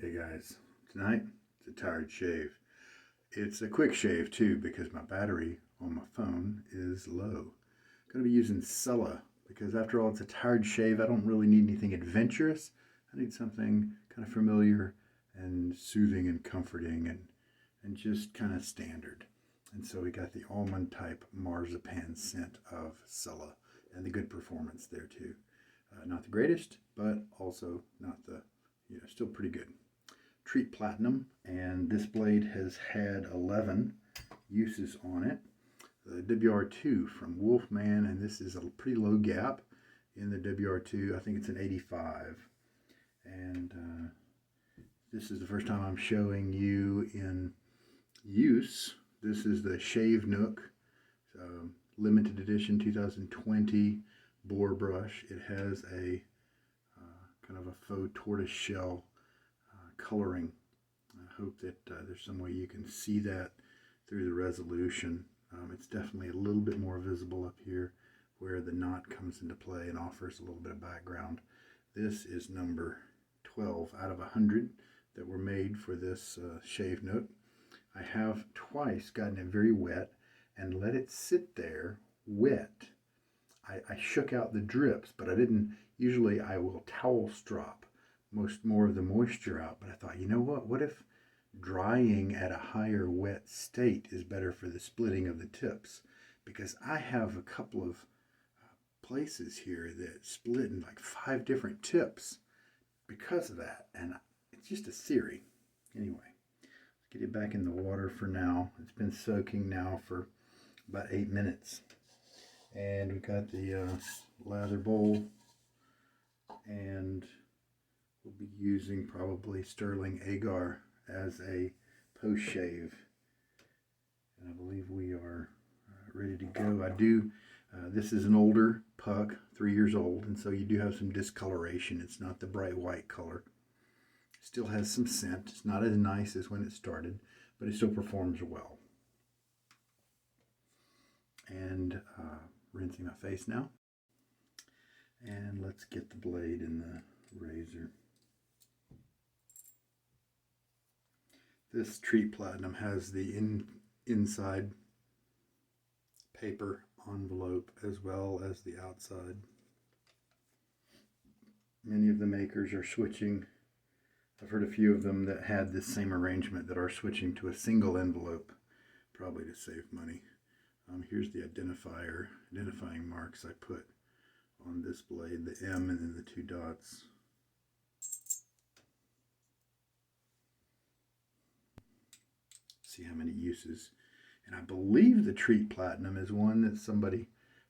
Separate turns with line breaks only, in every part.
Hey guys, tonight it's a tired shave. It's a quick shave too because my battery on my phone is low. I'm going to be using Cella because after all it's a tired shave. I don't really need anything adventurous. I need something kind of familiar and soothing and comforting and just kind of standard. And so we got the almond type marzipan scent of Cella and the good performance there too. Not the greatest, but also not the, still pretty good. Treet Platinum, and this blade has had 11 uses on it. The WR2 from Wolfman, and this is a pretty low gap in the WR2. I think it's an 85. And this is the first time I'm showing you in use. This is the Shave Nook limited edition 2020 boar brush. It has a kind of a faux tortoise shell coloring. I hope that there's some way you can see that through the resolution. It's definitely a little bit more visible up here where the knot comes into play and offers a little bit of background. This is number 12 out of 100 that were made for this Shave Nook. I have twice gotten it very wet and let it sit there wet. I shook out the drips, but I didn't. Usually I will towel strop more of the moisture out, but I thought, you know what if drying at a higher wet state is better for the splitting of the tips? Because I have a couple of places here that split in like 5 different tips because of that, and it's just a theory. Anyway, let's get it back in the water for now. It's been soaking now for about 8 minutes. And we've got the lather bowl, and we'll be using probably Stirling Agar as a post shave. And I believe we are ready to go. This is an older puck, 3 years old, and so you do have some discoloration. It's not the bright white color. Still has some scent. It's not as nice as when it started, but it still performs well. And rinsing my face now. And let's get the blade in the razor. This Treet Platinum has the inside paper envelope as well as the outside. Many of the makers are switching. I've heard a few of them that had this same arrangement that are switching to a single envelope, probably to save money. Here's the identifying marks I put on this blade, the M and then the 2 dots. See how many uses. And I believe the Treet Platinum is one that somebody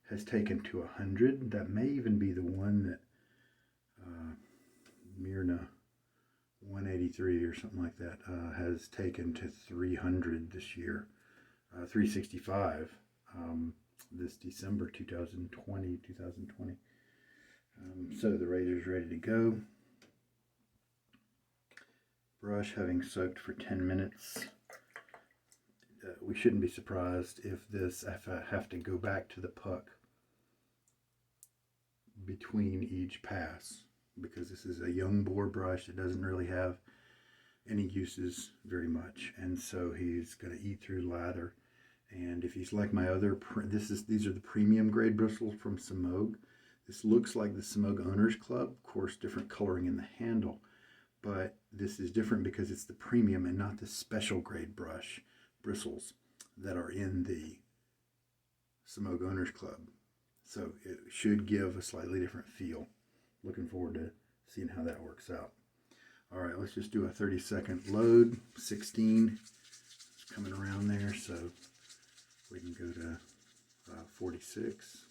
has taken to 100. That may even be the one that Myrna 183 or something like that has taken to 300 this year. 365 this December 2020. So the razor's ready to go. Brush having soaked for 10 minutes. We shouldn't be surprised if I have to go back to the puck between each pass, because this is a young boar brush. It doesn't really have any uses very much, and so he's going to eat through lather. And if he's like my other, these are the premium grade bristles from Semogue. This looks like the Semogue Owners Club, of course, different coloring in the handle, but this is different because it's the premium and not the special grade bristles that are in the Semogue Owners Club. So it should give a slightly different feel. Looking forward to seeing how that works out. All right, let's just do a 30-second load. 16 is coming around there, so we can go to 46.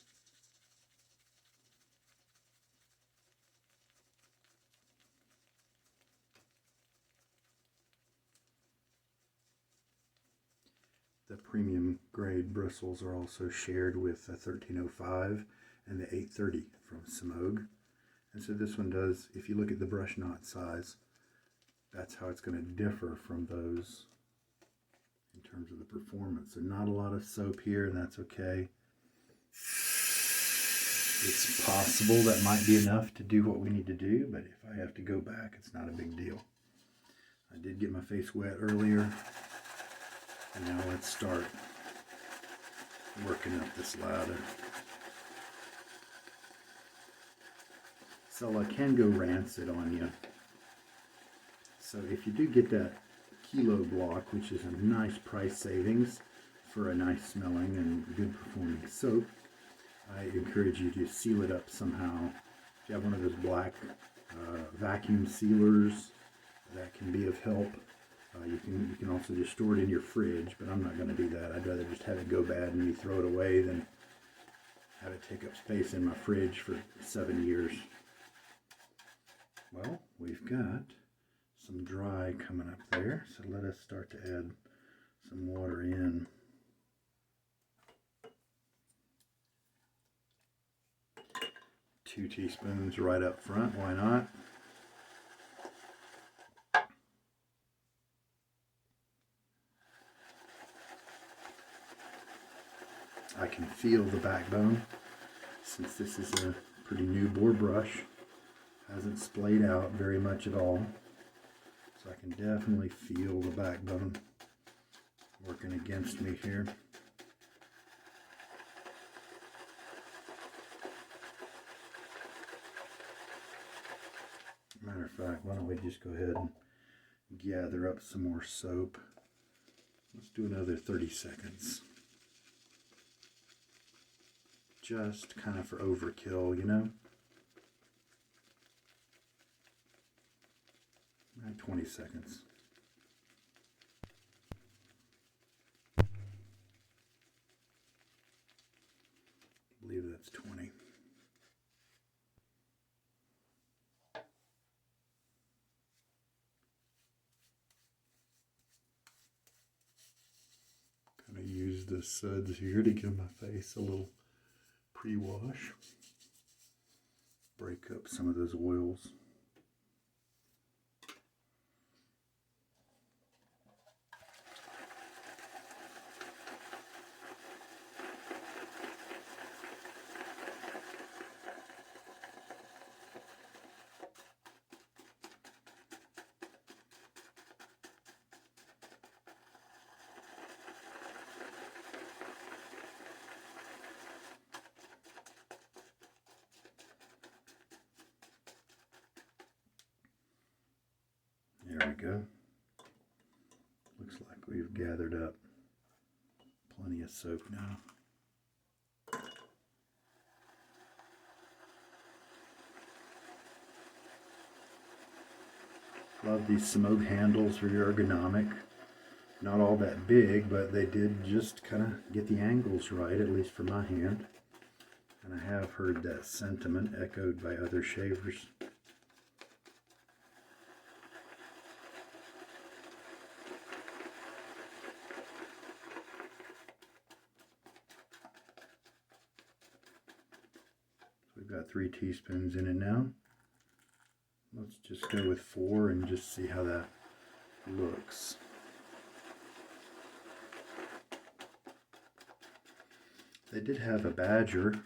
The premium grade bristles are also shared with the 1305 and the 830 from Semogue. And so this one does, if you look at the brush knot size, that's how it's going to differ from those in terms of the performance. So not a lot of soap here, and that's okay. It's possible that might be enough to do what we need to do, but if I have to go back, it's not a big deal. I did get my face wet earlier, and now let's start working up this lather. Cella can go rancid on you. So if you do get that kilo block, which is a nice price savings for a nice smelling and good performing soap, I encourage you to seal it up somehow. If you have one of those black vacuum sealers, that can be of help. You can also just store it in your fridge, but I'm not going to do that. I'd rather just have it go bad and you throw it away than have it take up space in my fridge for 7 years. Well, we've got some dry coming up there, so let us start to add some water in. Two teaspoons right up front, why not? I can feel the backbone, since this is a pretty new boar brush. Hasn't splayed out very much at all. So I can definitely feel the backbone working against me here. Matter of fact, why don't we just go ahead and gather up some more soap. Let's do another 30 seconds. Just kind of for overkill, you know? 20 seconds. I believe that's 20. Kind of use the suds here to give my face a little pre-wash. Break up some of those oils. There we go. Looks like we've gathered up plenty of soap now. Love these Semogue handles, very ergonomic. Not all that big, but they did just kind of get the angles right, at least for my hand. And I have heard that sentiment echoed by other shavers. We've got 3 teaspoons in it now. Let's just go with 4 and just see how that looks. They did have a badger.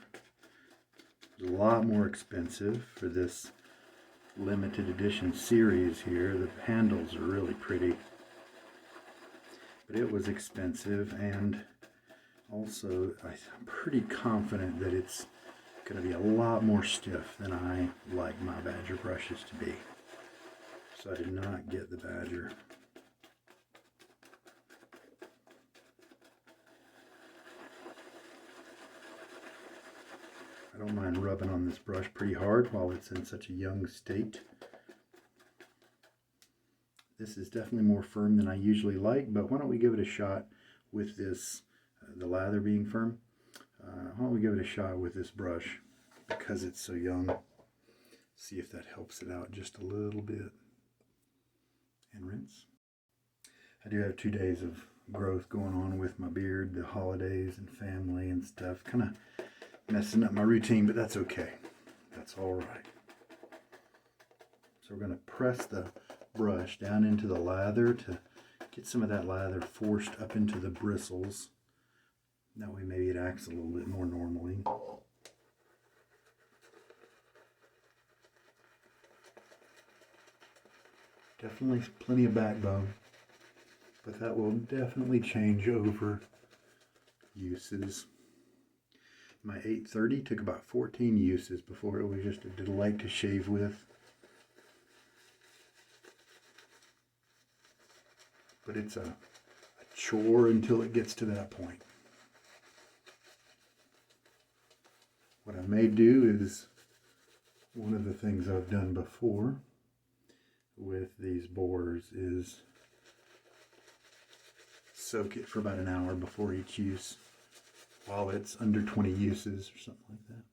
It was a lot more expensive for this limited edition series here. The handles are really pretty. But it was expensive, and also I'm pretty confident that it's going to be a lot more stiff than I like my badger brushes to be. So I did not get the badger. I don't mind rubbing on this brush pretty hard while it's in such a young state. This is definitely more firm than I usually like, but why don't we give it a shot with this, the lather being firm. Why don't we give it a shot with this brush because it's so young. See if that helps it out just a little bit. And rinse. I do have 2 days of growth going on with my beard, the holidays and family and stuff. Kind of messing up my routine, but that's okay. That's all right. So we're going to press the brush down into the lather to get some of that lather forced up into the bristles. That way maybe it acts a little bit more normally. Definitely plenty of backbone, but that will definitely change over uses. My 830 took about 14 uses before it was just a delight to shave with. But it's a chore until it gets to that point. What I may do is, one of the things I've done before with these borers is soak it for about an hour before each use while it's under 20 uses or something like that.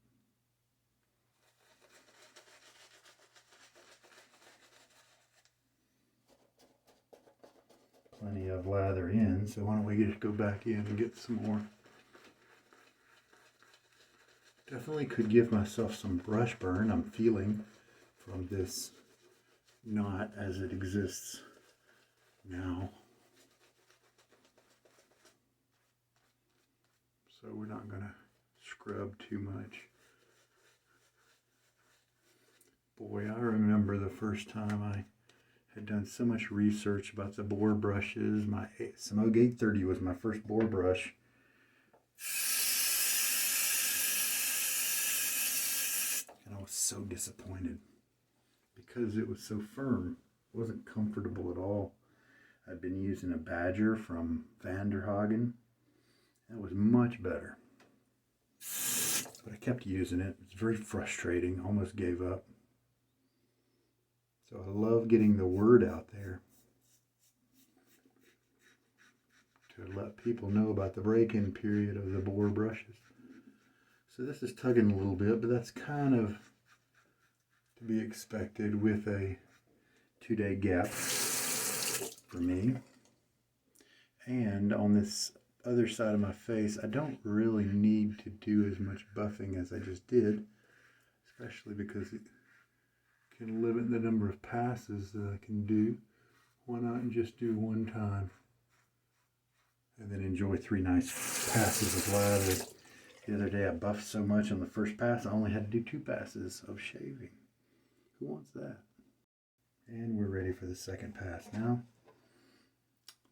Plenty of lather in, so why don't we just go back in and get some more. Definitely could give myself some brush burn, I'm feeling, from this knot as it exists now. So we're not going to scrub too much. Boy, I remember the first time I had done so much research about the bore brushes. My Semogue 830 was my first bore brush. And I was so disappointed because it was so firm. It wasn't comfortable at all. I'd been using a Badger from Vanderhagen. That was much better. But I kept using it. It's very frustrating. Almost gave up. So I love getting the word out there to let people know about the break-in period of the bore brushes. So this is tugging a little bit, but that's kind of to be expected with a 2-day gap for me. And on this other side of my face, I don't really need to do as much buffing as I just did, especially because it can limit the number of passes that I can do. Why not just do one time and then enjoy 3 nice passes of lather? The other day I buffed so much on the first pass I only had to do 2 passes of shaving. Who wants that? And we're ready for the second pass now.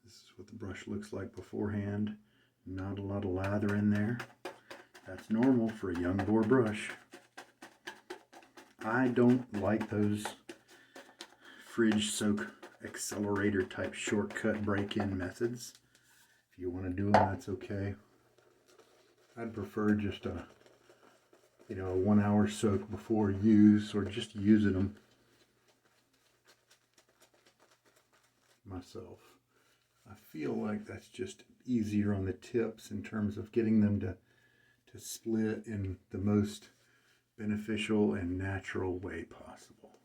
This is what the brush looks like beforehand. Not a lot of lather in there. That's normal for a young bore brush. I don't like those fridge soak accelerator type shortcut break-in methods. If you want to do them, that's okay. I'd prefer just a 1 hour soak before use, or just using them myself. I feel like that's just easier on the tips in terms of getting them to split in the most beneficial and natural way possible.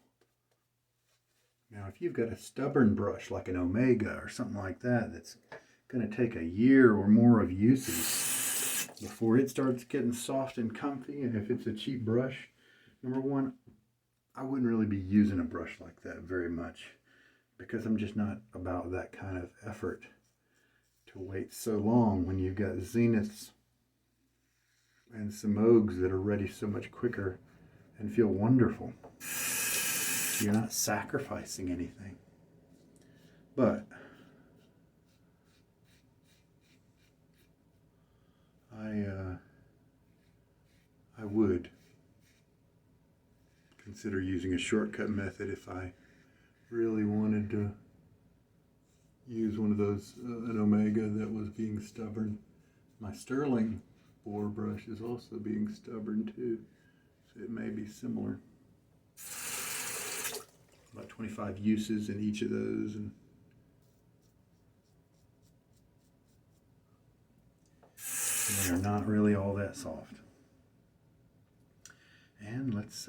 Now, if you've got a stubborn brush like an Omega or something like that, that's going to take a year or more of usage before it starts getting soft and comfy, and if it's a cheap brush, number one, I wouldn't really be using a brush like that very much, because I'm just not about that kind of effort to wait so long when you've got Zeniths and Semogues that are ready so much quicker and feel wonderful. You're not sacrificing anything. But I would consider using a shortcut method if I really wanted to use one of those, an Omega that was being stubborn. My Stirling bore brush is also being stubborn too, so it may be similar. About 25 uses in each of those, and they're not really all that soft. And let's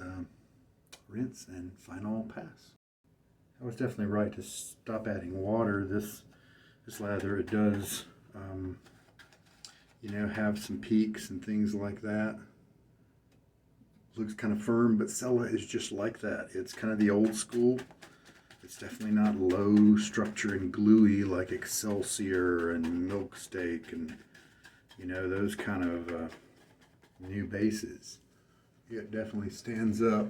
rinse and final pass. I was definitely right to stop adding water. This lather, it does have some peaks and things like that. Looks kind of firm, but Cella is just like that. It's kind of the old school. It's definitely not low structure and gluey like Excelsior and Milk Steak and those kind of new bases. It definitely stands up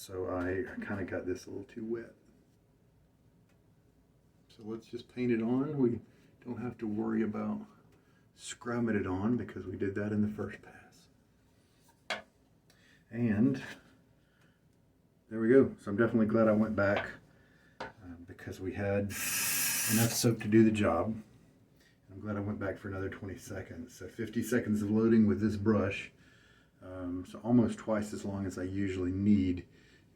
So I kind of got this a little too wet. So let's just paint it on. We don't have to worry about scrubbing it on because we did that in the first pass. And there we go. So I'm definitely glad I went back because we had enough soap to do the job. I'm glad I went back for another 20 seconds. So 50 seconds of loading with this brush. So almost twice as long as I usually need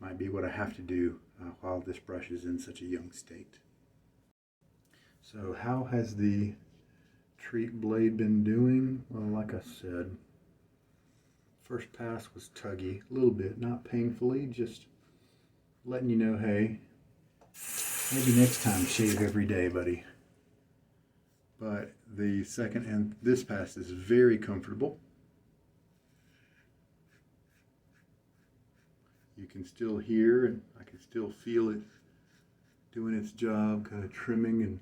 might be what I have to do while this brush is in such a young state. So how has the Treet blade been doing? Well, like I said, first pass was tuggy, a little bit, not painfully, just letting you know, hey, maybe next time shave every day, buddy. But the second and this pass is very comfortable. You can still hear and I can still feel it doing its job, kind of trimming and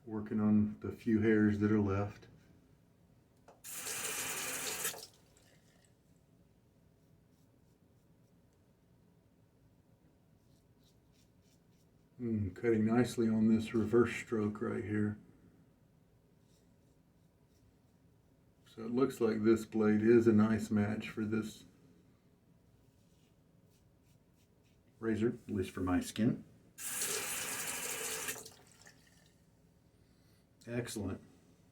working on the few hairs that are left. Cutting nicely on this reverse stroke right here. So it looks like this blade is a nice match for this razor, at least for my skin. Excellent.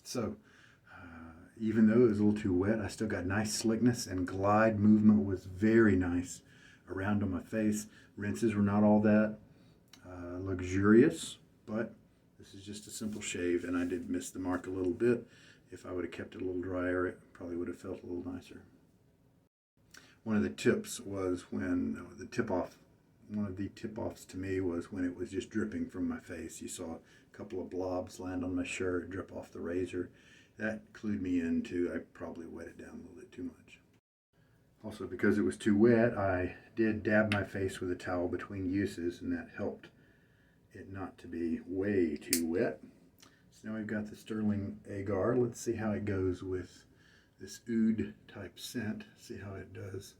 So even though it was a little too wet, I still got nice slickness, and glide movement was very nice around on my face. Rinses were not all that luxurious, but this is just a simple shave, and I did miss the mark a little bit. If I would have kept it a little drier, it probably would have felt a little nicer. One of the tips was when one of the tip-offs to me was when it was just dripping from my face. You saw a couple of blobs land on my shirt, drip off the razor. That clued me into I probably wet it down a little bit too much. Also, because it was too wet, I did dab my face with a towel between uses, and that helped it not to be way too wet. So now we've got the Stirling Agar. Let's see how it goes with this oud type scent. See how it does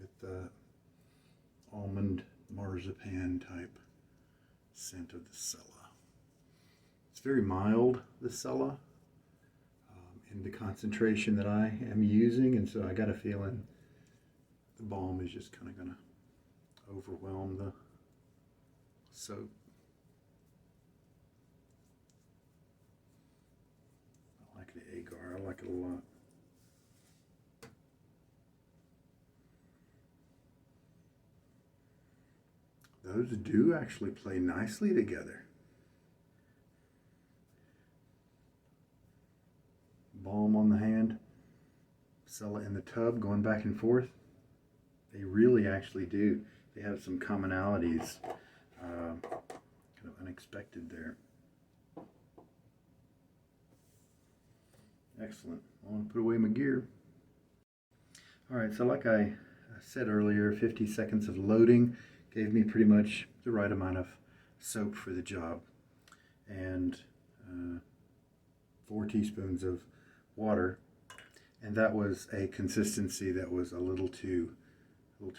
with the almond marzipan type scent of the Cella. It's very mild, the Cella, in the concentration that I am using, and so I got a feeling the balm is just kind of going to overwhelm the soap. I like the Agar, I like it a lot. Those do actually play nicely together. Balm on the hand, Cella in the tub, going back and forth. They really actually do. They have some commonalities, kind of unexpected there. Excellent. I want to put away my gear. All right, so like I said earlier, 50 seconds of loading gave me pretty much the right amount of soap for the job, and 4 teaspoons of water, and that was a consistency that was a little too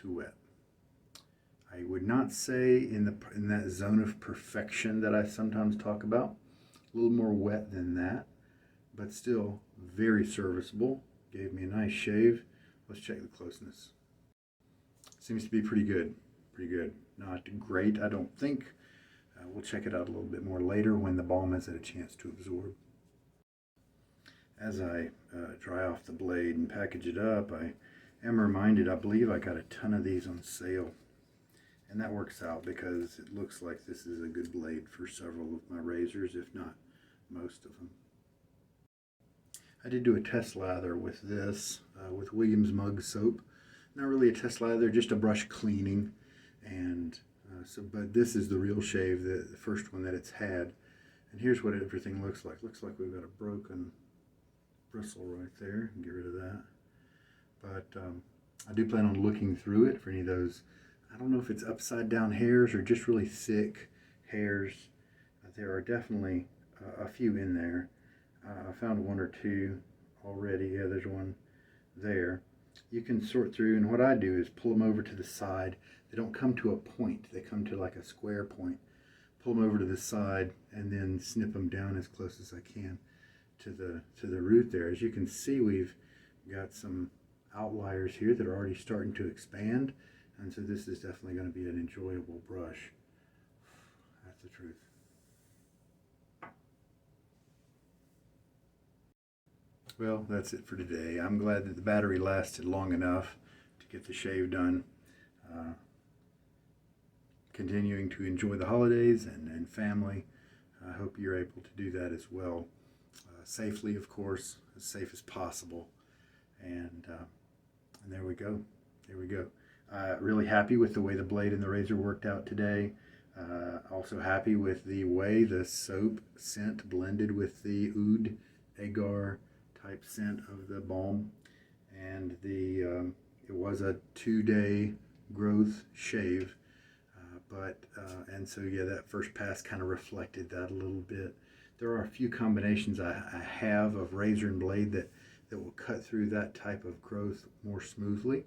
wet. I would not say in that zone of perfection that I sometimes talk about. A little more wet than that, but still very serviceable. Gave me a nice shave. Let's check the closeness. Seems to be pretty good. Pretty good. Not great, I don't think. We'll check it out a little bit more later when the balm has had a chance to absorb. As I dry off the blade and package it up, I am reminded, I believe I got a ton of these on sale. And that works out because it looks like this is a good blade for several of my razors, if not most of them. I did do a test lather with this, with Williams Mug soap. Not really a test lather, just a brush cleaning. And but this is the real shave, the first one that it's had. And here's what everything looks like. Looks like we've got a broken bristle right there. Get rid of that. But I do plan on looking through it for any of those, I don't know if it's upside down hairs or just really thick hairs. There are definitely a few in there. I found 1 or 2 already. Yeah, there's one there. you can sort through, and what I do is pull them over to the side. They don't come to a point, they come to like a square point. Pull them over to the side and then snip them down as close as I can to the root there. As you can see, we've got some outliers here that are already starting to expand, and so this is definitely going to be an enjoyable brush. That's the truth. Well, that's it for today. I'm glad that the battery lasted long enough to get the shave done. Continuing to enjoy the holidays and family. I hope you're able to do that as well. Safely, of course, as safe as possible. And there we go. There we go. Really happy with the way the blade and the razor worked out today. Also happy with the way the soap scent blended with the oud, Agar type scent of the balm. And it was a 2-day growth shave. And so yeah, that first pass kind of reflected that a little bit. There are a few combinations I have of razor and blade that will cut through that type of growth more smoothly.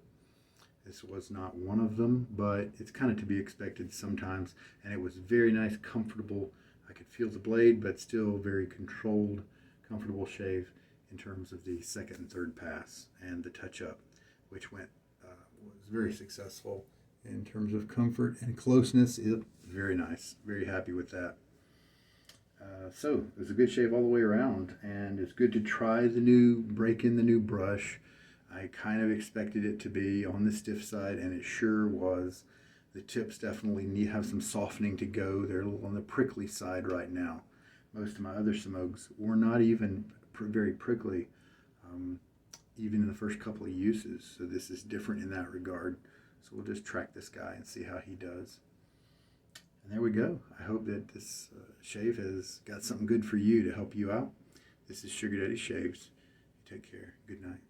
This was not one of them, but it's kind of to be expected sometimes. And it was very nice, comfortable. I could feel the blade, but still very controlled, comfortable shave in terms of the second and third pass and the touch-up, which was very successful. In terms of comfort and closeness, very nice. Very happy with that. So it was a good shave all the way around, and it's good to try break in the new brush. I kind of expected it to be on the stiff side, and it sure was. The tips definitely have some softening to go. They're a little on the prickly side right now. Most of my other Semogues were not even very prickly, even in the first couple of uses. So this is different in that regard. So we'll just track this guy and see how he does. And there we go. I hope that this shave has got something good for you to help you out. This is Sugar Daddy Shaves. Take care. Good night.